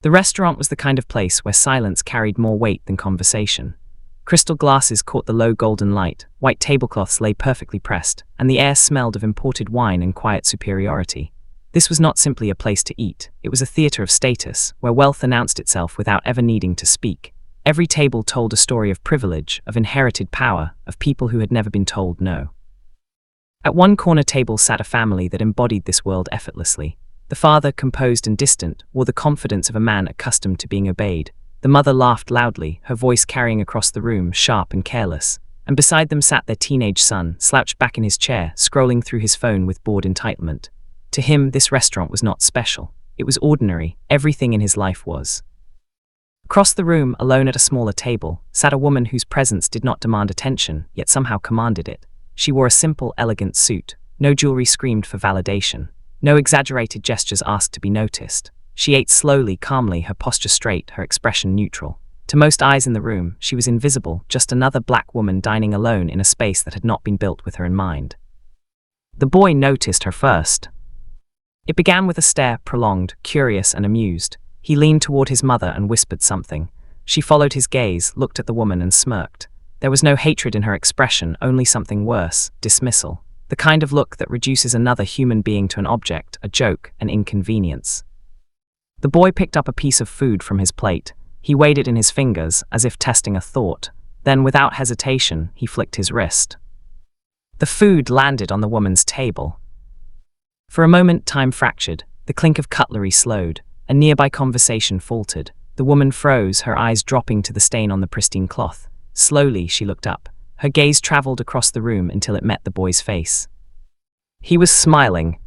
The restaurant was the kind of place where silence carried more weight than conversation. Crystal glasses caught the low golden light, white tablecloths lay perfectly pressed, and the air smelled of imported wine and quiet superiority. This was not simply a place to eat, it was a theater of status, where wealth announced itself without ever needing to speak. Every table told a story of privilege, of inherited power, of people who had never been told no. At one corner table sat a family that embodied this world effortlessly. The father, composed and distant, wore the confidence of a man accustomed to being obeyed. The mother laughed loudly, her voice carrying across the room, sharp and careless. And beside them sat their teenage son, slouched back in his chair, scrolling through his phone with bored entitlement. To him, this restaurant was not special. It was ordinary. Everything in his life was. Across the room, alone at a smaller table, sat a woman whose presence did not demand attention, yet somehow commanded it. She wore a simple, elegant suit. No jewelry screamed for validation. No exaggerated gestures asked to be noticed. She ate slowly, calmly, her posture straight, her expression neutral. To most eyes in the room, she was invisible, just another black woman dining alone in a space that had not been built with her in mind. The boy noticed her first. It began with a stare, prolonged, curious and amused. He leaned toward his mother and whispered something. She followed his gaze, looked at the woman and smirked. There was no hatred in her expression, only something worse, dismissal. The kind of look that reduces another human being to an object, a joke, an inconvenience. The boy picked up a piece of food from his plate. He weighed it in his fingers, as if testing a thought. Then, without hesitation, he flicked his wrist. The food landed on the woman's table. For a moment, time fractured. The clink of cutlery slowed. A nearby conversation faltered. The woman froze, her eyes dropping to the stain on the pristine cloth. Slowly, she looked up. Her gaze traveled across the room until it met the boy's face. He was smiling.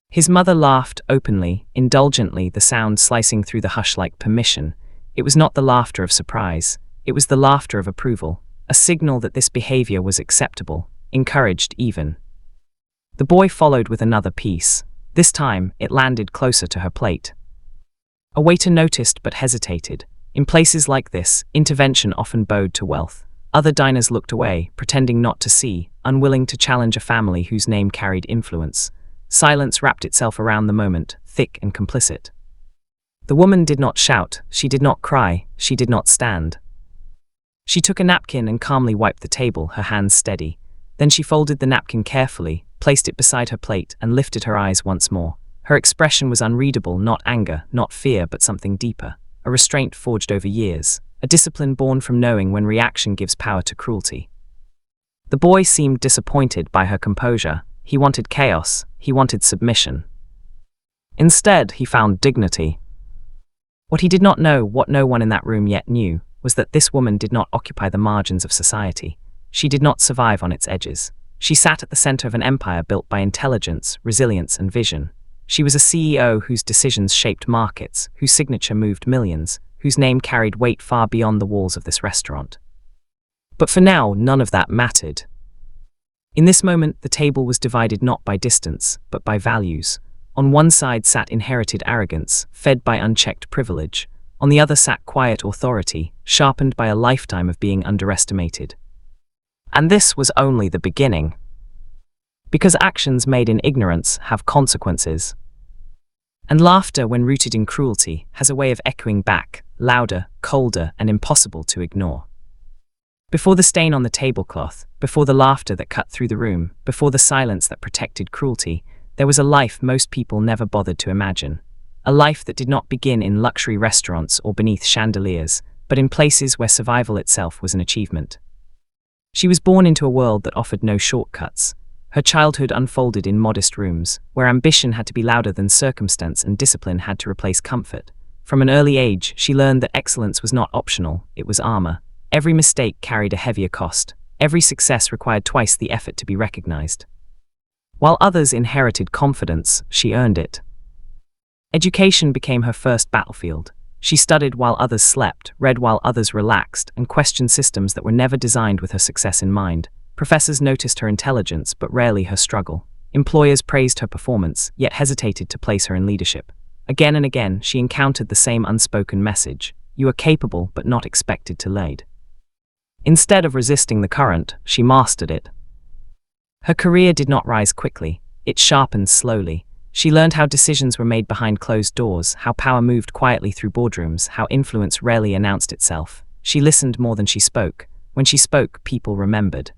His mother laughed openly, indulgently, the sound slicing through the hush like permission. It was not the laughter of surprise. It was the laughter of approval, a signal that this behavior was acceptable, encouraged even. The boy followed with another piece. This time, it landed closer to her plate. A waiter noticed but hesitated. In places like this, intervention often bowed to wealth. Other diners looked away, pretending not to see, unwilling to challenge a family whose name carried influence. Silence wrapped itself around the moment, thick and complicit. The woman did not shout, she did not cry, she did not stand. She took a napkin and calmly wiped the table, her hands steady. Then she folded the napkin carefully, placed it beside her plate, and lifted her eyes once more. Her expression was unreadable, not anger, not fear, but something deeper. A restraint forged over years. A discipline born from knowing when reaction gives power to cruelty. The boy seemed disappointed by her composure. He wanted chaos. He wanted submission. Instead, he found dignity. What he did not know, what no one in that room yet knew, was that this woman did not occupy the margins of society. She did not survive on its edges. She sat at the center of an empire built by intelligence, resilience, and vision. She was a CEO whose decisions shaped markets, whose signature moved millions, whose name carried weight far beyond the walls of this restaurant. But for now, none of that mattered. In this moment, the table was divided not by distance, but by values. On one side sat inherited arrogance, fed by unchecked privilege. On the other sat quiet authority, sharpened by a lifetime of being underestimated. And this was only the beginning. Because actions made in ignorance have consequences. And laughter, when rooted in cruelty, has a way of echoing back, louder, colder, and impossible to ignore. Before the stain on the tablecloth, before the laughter that cut through the room, before the silence that protected cruelty, there was a life most people never bothered to imagine. A life that did not begin in luxury restaurants or beneath chandeliers, but in places where survival itself was an achievement. She was born into a world that offered no shortcuts. Her childhood unfolded in modest rooms, where ambition had to be louder than circumstance and discipline had to replace comfort. From an early age, she learned that excellence was not optional, it was armor. Every mistake carried a heavier cost. Every success required twice the effort to be recognized. While others inherited confidence, she earned it. Education became her first battlefield. She studied while others slept, read while others relaxed, and questioned systems that were never designed with her success in mind. Professors noticed her intelligence, but rarely her struggle. Employers praised her performance, yet hesitated to place her in leadership. Again and again, she encountered the same unspoken message: you are capable, but not expected to lead. Instead of resisting the current, she mastered it. Her career did not rise quickly. It sharpened slowly. She learned how decisions were made behind closed doors, how power moved quietly through boardrooms, how influence rarely announced itself. She listened more than she spoke. When she spoke, people remembered.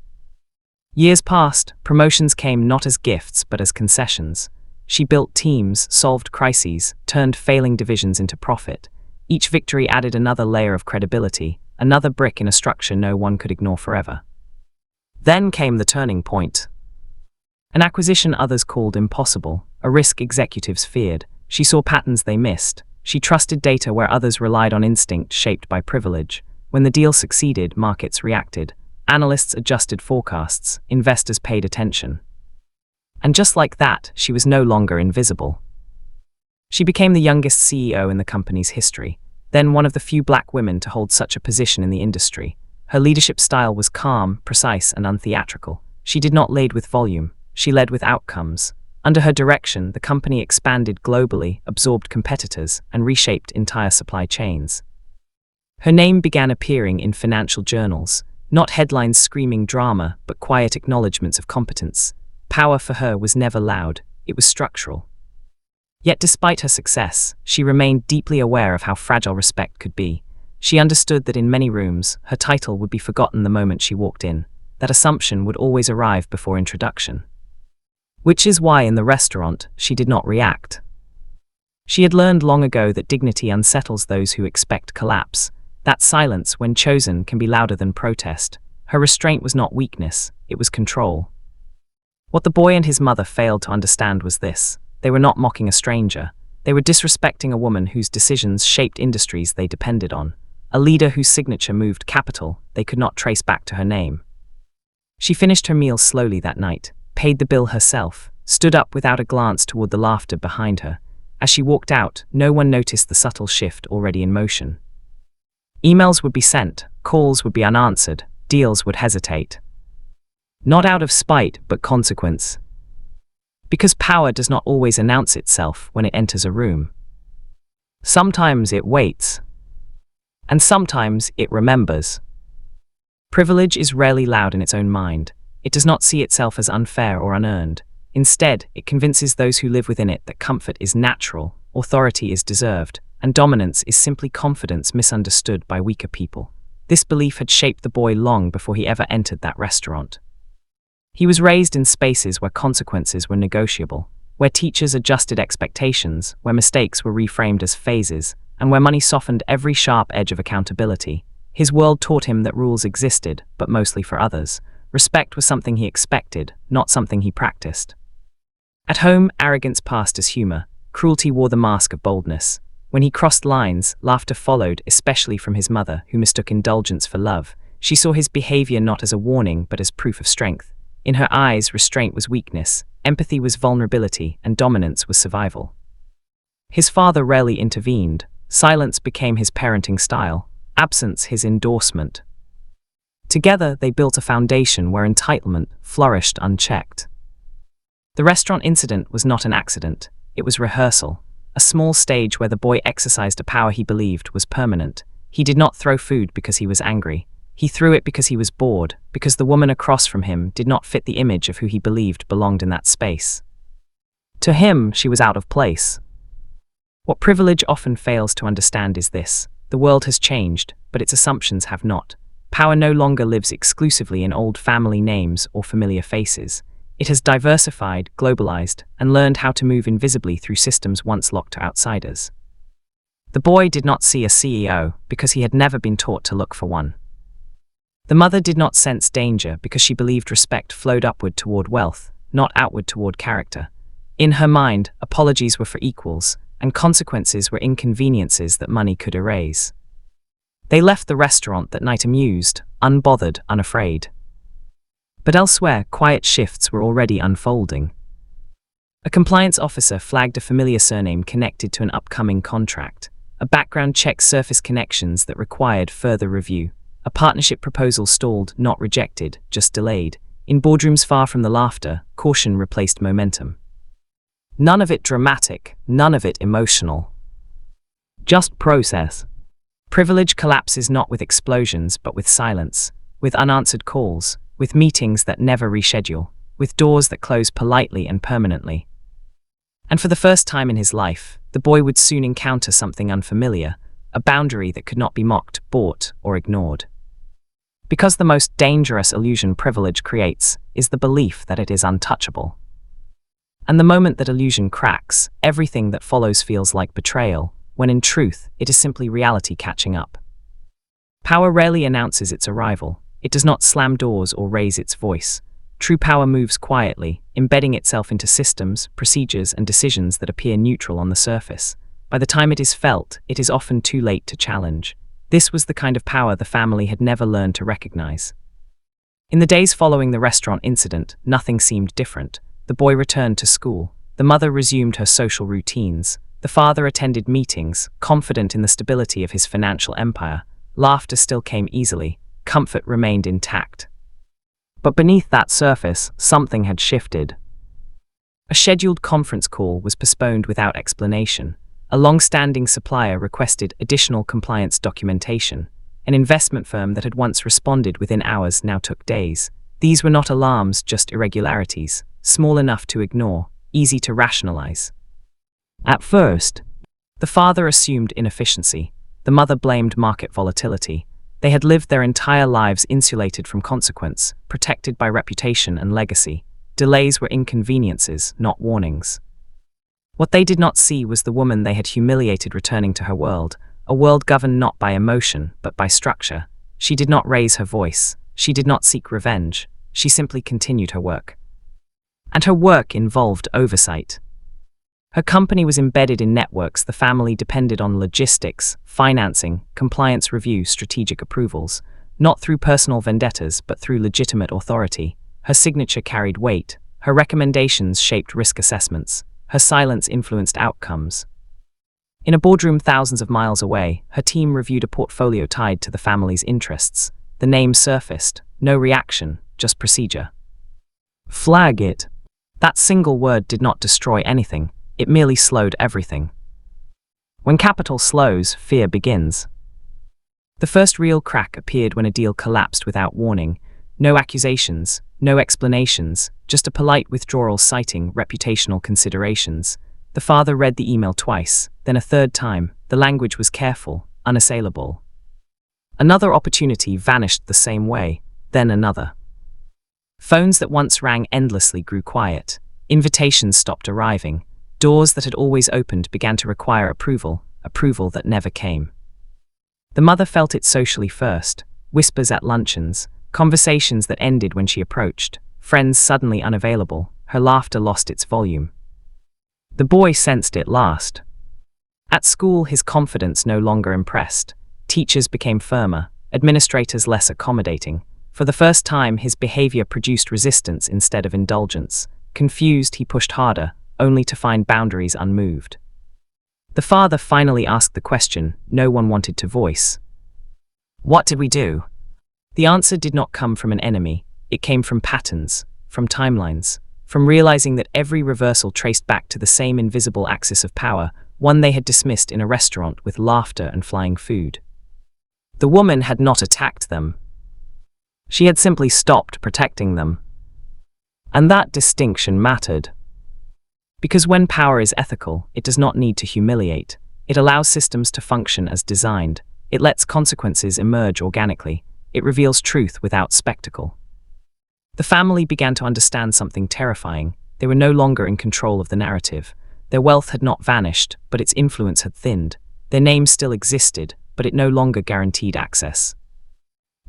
Years passed, promotions came not as gifts but as concessions. She built teams, solved crises, turned failing divisions into profit. Each victory added another layer of credibility, another brick in a structure no one could ignore forever. Then came the turning point. An acquisition others called impossible, a risk executives feared. She saw patterns they missed. She trusted data where others relied on instinct shaped by privilege. When the deal succeeded, markets reacted. Analysts adjusted forecasts, investors paid attention. And just like that, she was no longer invisible. She became the youngest CEO in the company's history, then one of the few black women to hold such a position in the industry. Her leadership style was calm, precise, and untheatrical. She did not lead with volume, she led with outcomes. Under her direction, the company expanded globally, absorbed competitors, and reshaped entire supply chains. Her name began appearing in financial journals, not headlines screaming drama, but quiet acknowledgements of competence. Power for her was never loud, it was structural. Yet despite her success, she remained deeply aware of how fragile respect could be. She understood that in many rooms, her title would be forgotten the moment she walked in. That assumption would always arrive before introduction. Which is why in the restaurant, she did not react. She had learned long ago that dignity unsettles those who expect collapse. That silence, when chosen, can be louder than protest. Her restraint was not weakness, it was control. What the boy and his mother failed to understand was this. They were not mocking a stranger. They were disrespecting a woman whose decisions shaped industries they depended on. A leader whose signature moved capital they could not trace back to her name. She finished her meal slowly that night, paid the bill herself, stood up without a glance toward the laughter behind her. As she walked out, no one noticed the subtle shift already in motion. Emails would be sent, calls would be unanswered, deals would hesitate. Not out of spite, but consequence. Because power does not always announce itself when it enters a room. Sometimes it waits. And sometimes it remembers. Privilege is rarely loud in its own mind. It does not see itself as unfair or unearned. Instead, it convinces those who live within it that comfort is natural, authority is deserved, and dominance is simply confidence misunderstood by weaker people. This belief had shaped the boy long before he ever entered that restaurant. He was raised in spaces where consequences were negotiable, where teachers adjusted expectations, where mistakes were reframed as phases, and where money softened every sharp edge of accountability. His world taught him that rules existed, but mostly for others. Respect was something he expected, not something he practiced. At home, arrogance passed as humor. Cruelty wore the mask of boldness. When he crossed lines, laughter followed, especially from his mother, who mistook indulgence for love. She saw his behavior not as a warning, but as proof of strength. In her eyes, restraint was weakness, empathy was vulnerability, and dominance was survival. His father rarely intervened. Silence became his parenting style, absence his endorsement. Together, they built a foundation where entitlement flourished unchecked. The restaurant incident was not an accident, it was rehearsal, a small stage where the boy exercised a power he believed was permanent. He did not throw food because he was angry. He threw it because he was bored, because the woman across from him did not fit the image of who he believed belonged in that space. To him, she was out of place. What privilege often fails to understand is this: the world has changed, but its assumptions have not. Power no longer lives exclusively in old family names or familiar faces. It has diversified, globalized, and learned how to move invisibly through systems once locked to outsiders. The boy did not see a CEO because he had never been taught to look for one. The mother did not sense danger because she believed respect flowed upward toward wealth, not outward toward character. In her mind, apologies were for equals, and consequences were inconveniences that money could erase. They left the restaurant that night amused, unbothered, unafraid. But elsewhere, quiet shifts were already unfolding. A compliance officer flagged a familiar surname connected to an upcoming contract. A background check surfaced connections that required further review. A partnership proposal stalled, not rejected, just delayed. In boardrooms far from the laughter, caution replaced momentum. None of it dramatic, none of it emotional. Just process. Privilege collapses not with explosions, but with silence, with unanswered calls, with meetings that never reschedule, with doors that close politely and permanently. And for the first time in his life, the boy would soon encounter something unfamiliar, a boundary that could not be mocked, bought, or ignored. Because the most dangerous illusion privilege creates is the belief that it is untouchable. And the moment that illusion cracks, everything that follows feels like betrayal, when in truth, it is simply reality catching up. Power rarely announces its arrival. It does not slam doors or raise its voice. True power moves quietly, embedding itself into systems, procedures, and decisions that appear neutral on the surface. By the time it is felt, it is often too late to challenge. This was the kind of power the family had never learned to recognize. In the days following the restaurant incident, nothing seemed different. The boy returned to school. The mother resumed her social routines. The father attended meetings, confident in the stability of his financial empire. Laughter still came easily. Comfort remained intact. But beneath that surface, something had shifted. A scheduled conference call was postponed without explanation. A long-standing supplier requested additional compliance documentation. An investment firm that had once responded within hours now took days. These were not alarms, just irregularities, small enough to ignore, easy to rationalize. At first, the father assumed inefficiency. The mother blamed market volatility. They had lived their entire lives insulated from consequence, protected by reputation and legacy. Delays were inconveniences, not warnings. What they did not see was the woman they had humiliated returning to her world, a world governed not by emotion, but by structure. She did not raise her voice. She did not seek revenge. She simply continued her work. And her work involved oversight. Her company was embedded in networks the family depended on: logistics, financing, compliance review, strategic approvals, not through personal vendettas but through legitimate authority. Her signature carried weight. Her recommendations shaped risk assessments. Her silence influenced outcomes. In a boardroom thousands of miles away, her team reviewed a portfolio tied to the family's interests. The name surfaced. No reaction, just procedure. Flag it. That single word did not destroy anything. It merely slowed everything. When capital slows, fear begins. The first real crack appeared when a deal collapsed without warning. No accusations, no explanations, just a polite withdrawal citing reputational considerations. The father read the email twice, then a third time. The language was careful, unassailable. Another opportunity vanished the same way, then another. Phones that once rang endlessly grew quiet. Invitations stopped arriving. Doors that had always opened began to require approval that never came. The mother felt it socially first. Whispers at luncheons, conversations that ended when she approached, friends suddenly unavailable. Her laughter lost its volume. The boy sensed it last. At school, his confidence no longer impressed. Teachers became firmer, administrators less accommodating. For the first time, his behavior produced resistance instead of indulgence. Confused, he pushed harder, only to find boundaries unmoved. The father finally asked the question no one wanted to voice. What did we do? The answer did not come from an enemy. It came from patterns, from timelines, from realizing that every reversal traced back to the same invisible axis of power, one they had dismissed in a restaurant with laughter and flying food. The woman had not attacked them. She had simply stopped protecting them. And that distinction mattered. Because when power is ethical, it does not need to humiliate. It allows systems to function as designed. It lets consequences emerge organically. It reveals truth without spectacle. The family began to understand something terrifying. They were no longer in control of the narrative. Their wealth had not vanished, but its influence had thinned. Their name still existed, but it no longer guaranteed access.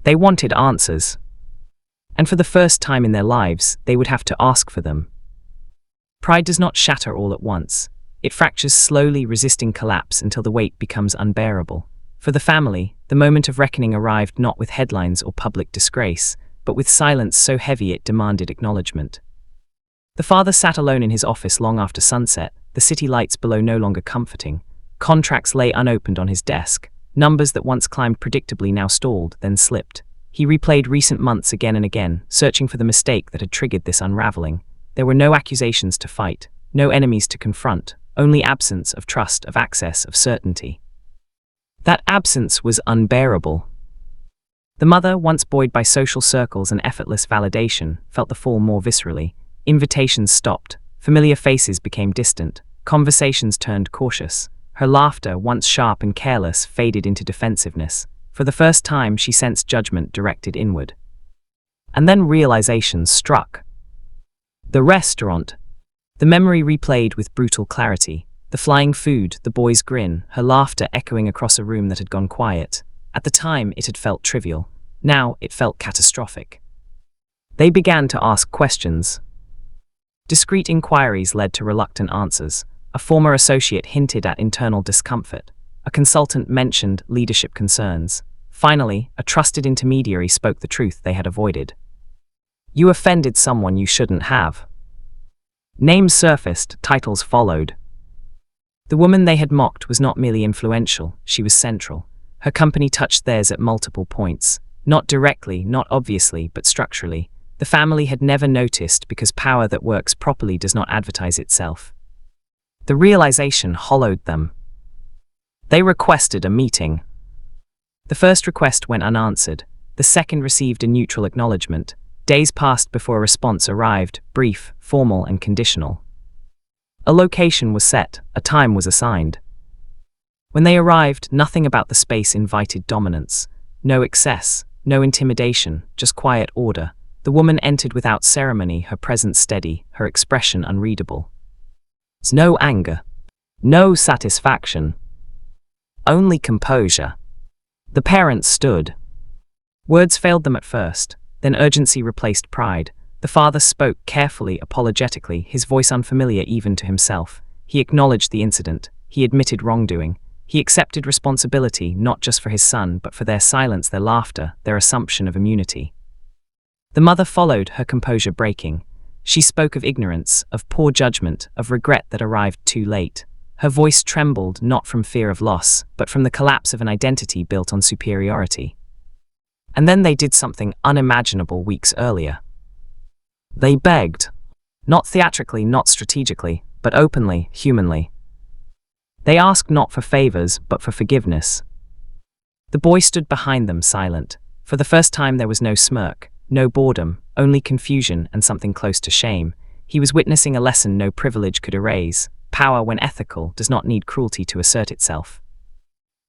They wanted answers. And for the first time in their lives, they would have to ask for them. Pride does not shatter all at once. It fractures slowly, resisting collapse until the weight becomes unbearable. For the family, the moment of reckoning arrived not with headlines or public disgrace, but with silence so heavy it demanded acknowledgement. The father sat alone in his office long after sunset, the city lights below no longer comforting. Contracts lay unopened on his desk. Numbers that once climbed predictably now stalled, then slipped. He replayed recent months again and again, searching for the mistake that had triggered this unraveling. There were no accusations to fight, no enemies to confront, only absence of trust, of access, of certainty. That absence was unbearable. The mother, once buoyed by social circles and effortless validation, felt the fall more viscerally. Invitations stopped. Familiar faces became distant. Conversations turned cautious. Her laughter, once sharp and careless, faded into defensiveness. For the first time, she sensed judgment directed inward. And then realization struck. The restaurant. The memory replayed with brutal clarity. The flying food, the boy's grin, her laughter echoing across a room that had gone quiet. At the time, it had felt trivial. Now, it felt catastrophic. They began to ask questions. Discreet inquiries led to reluctant answers. A former associate hinted at internal discomfort. A consultant mentioned leadership concerns. Finally, a trusted intermediary spoke the truth they had avoided. You offended someone you shouldn't have. Names surfaced, titles followed. The woman they had mocked was not merely influential, she was central. Her company touched theirs at multiple points. Not directly, not obviously, but structurally. The family had never noticed because power that works properly does not advertise itself. The realization hollowed them. They requested a meeting. The first request went unanswered. The second received a neutral acknowledgement. Days passed before a response arrived, brief, formal, and conditional. A location was set, a time was assigned. When they arrived, nothing about the space invited dominance. No excess, no intimidation, just quiet order. The woman entered without ceremony, her presence steady, her expression unreadable. No anger. No satisfaction. Only composure. The parents stood. Words failed them at first, then urgency replaced pride. The father spoke carefully, apologetically, his voice unfamiliar even to himself. He acknowledged the incident. He admitted wrongdoing. He accepted responsibility not just for his son, but for their silence, their laughter, their assumption of immunity. The mother followed, her composure breaking. She spoke of ignorance, of poor judgment, of regret that arrived too late. Her voice trembled not from fear of loss, but from the collapse of an identity built on superiority. And then they did something unimaginable weeks earlier. They begged. Not theatrically, not strategically, but openly, humanly. They asked not for favors, but for forgiveness. The boy stood behind them, silent. For the first time there was no smirk, no boredom, only confusion and something close to shame. He was witnessing a lesson no privilege could erase. Power, when ethical, does not need cruelty to assert itself.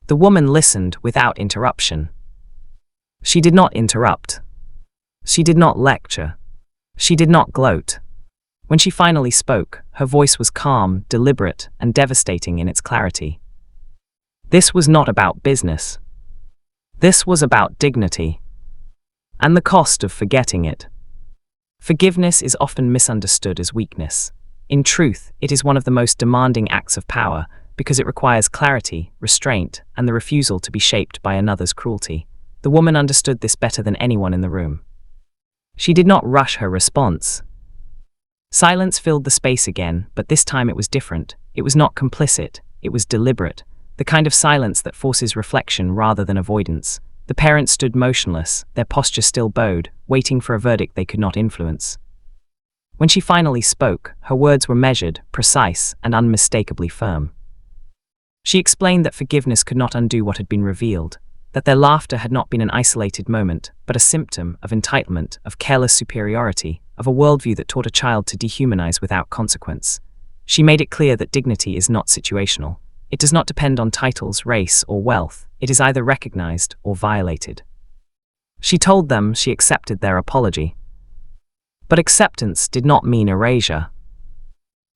The woman listened without interruption. She did not interrupt. She did not lecture. She did not gloat. When she finally spoke, her voice was calm, deliberate, and devastating in its clarity. This was not about business. This was about dignity. And the cost of forgetting it. Forgiveness is often misunderstood as weakness. In truth, it is one of the most demanding acts of power because it requires clarity, restraint, and the refusal to be shaped by another's cruelty. The woman understood this better than anyone in the room. She did not rush her response. Silence filled the space again, but this time it was different. It was not complicit, it was deliberate, the kind of silence that forces reflection rather than avoidance. The parents stood motionless, their posture still bowed, waiting for a verdict they could not influence. When she finally spoke, her words were measured, precise, and unmistakably firm. She explained that forgiveness could not undo what had been revealed, that their laughter had not been an isolated moment, but a symptom of entitlement, of careless superiority, of a worldview that taught a child to dehumanize without consequence. She made it clear that dignity is not situational. It does not depend on titles, race, or wealth. It is either recognized or violated. She told them she accepted their apology. But acceptance did not mean erasure.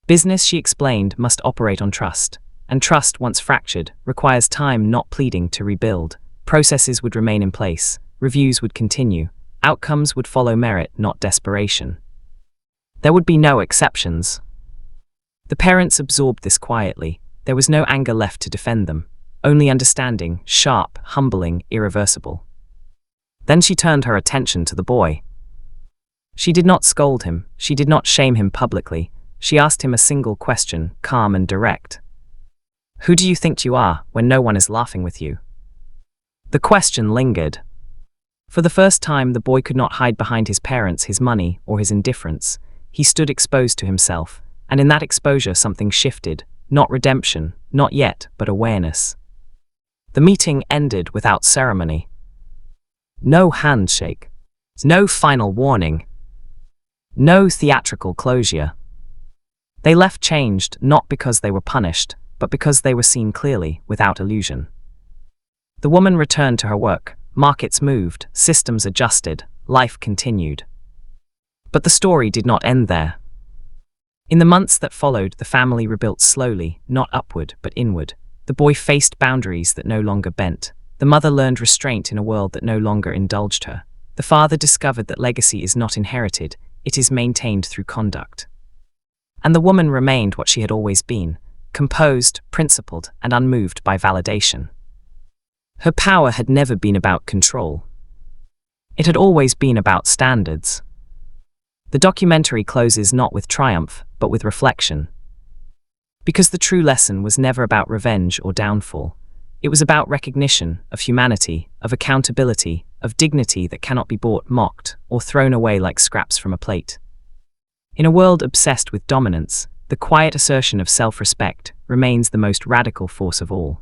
Business, she explained, must operate on trust, and trust, once fractured, requires time, not pleading, to rebuild. Processes would remain in place, reviews would continue, outcomes would follow merit, not desperation. There would be no exceptions. The parents absorbed this quietly. There was no anger left to defend them, only understanding, sharp, humbling, irreversible. Then she turned her attention to the boy. She did not scold him, she did not shame him publicly. She asked him a single question, calm and direct. Who do you think you are when no one is laughing with you? The question lingered. For the first time, the boy could not hide behind his parents, his money, or his indifference. He stood exposed to himself, and in that exposure something shifted. Not redemption, not yet, but awareness. The meeting ended without ceremony. No handshake. No final warning. No theatrical closure. They left changed not because they were punished, but because they were seen clearly, without illusion. The woman returned to her work, markets moved, systems adjusted, life continued. But the story did not end there. In the months that followed, the family rebuilt slowly, not upward, but inward. The boy faced boundaries that no longer bent. The mother learned restraint in a world that no longer indulged her. The father discovered that legacy is not inherited, it is maintained through conduct. And the woman remained what she had always been, composed, principled, and unmoved by validation. Her power had never been about control. It had always been about standards. The documentary closes not with triumph, but with reflection. Because the true lesson was never about revenge or downfall. It was about recognition of humanity, of accountability, of dignity that cannot be bought, mocked, or thrown away like scraps from a plate. In a world obsessed with dominance, the quiet assertion of self-respect remains the most radical force of all.